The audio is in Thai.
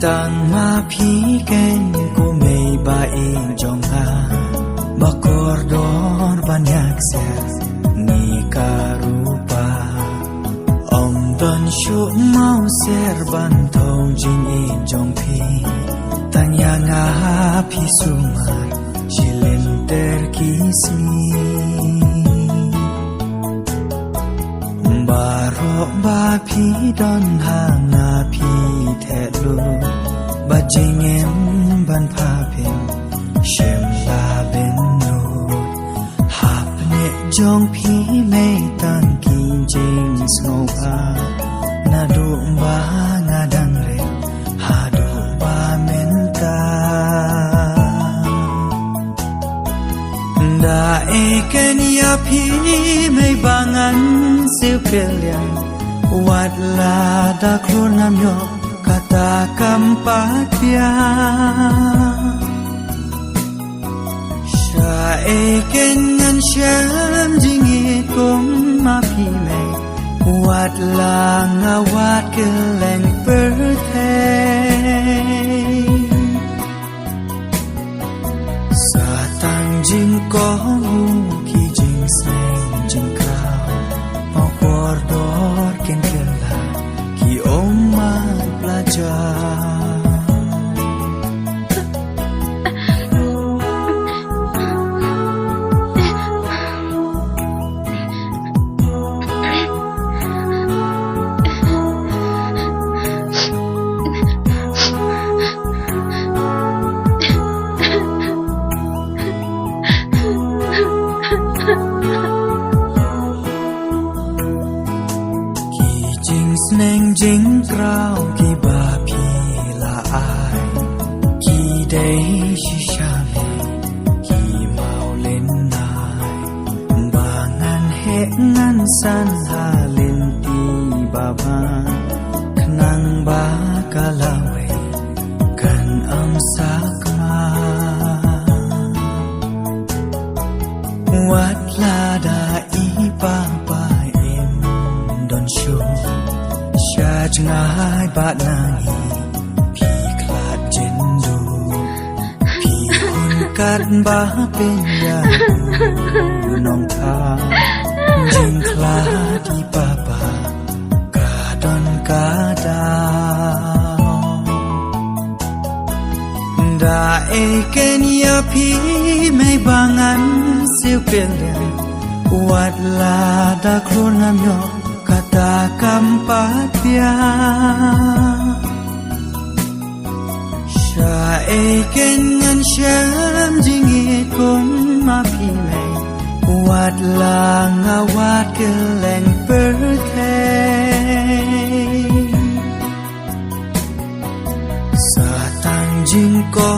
ตังมาพีเกนกูไม่บาเองจงหาบักกอร์ดอนบันยักเสียนี่การูปาอมดอนชุเมาเสียบันทองจิงเองจงพีตัญญางาพิสุมาชิเลนเตอร์กิสมีบารอบาพีดอนหานาพีเทลูบาจิงเอ็มบันพาเพนเชมลาเบนนูหาบเนจงพีไม่ตันกินจิงสโนอานาดูบางาดังเรหาดูบาเมนตาดาเอเกนยาพีไม่บางันเสียวเกลียวัดลาดาครูนามยอกกาตากัมปาเทียชาเอเกนงันเชมจิงเอกงมาพีไม่วัดลางาวัดเกลงเปิดเทสาตังจิงกองqui jing seng jing krao pau kordor ken kela ki oma belajar Neng jing krao ki ba phi la ai ki dei shi sha me ki mau len nai ba ngan he ngan san ha len ti ba ba khnang ba ka la we kan am sa kma wat la da i ba ba em don showชาจงายบาดนางีพี่คลาดเจนดูพี่คนกัดบาเป็นยาดูน้องทาจิงคลาดีป้าป้ากาดอนกาดาวดาเอเกนยาพี่ไม่บางันเสียวเปลี่ยนวัดลาดาครูนามยอกkata kampatia sha eken ngan sham jingi kon ma phi mai wat la nga wat keleng perthe sa tang jing ko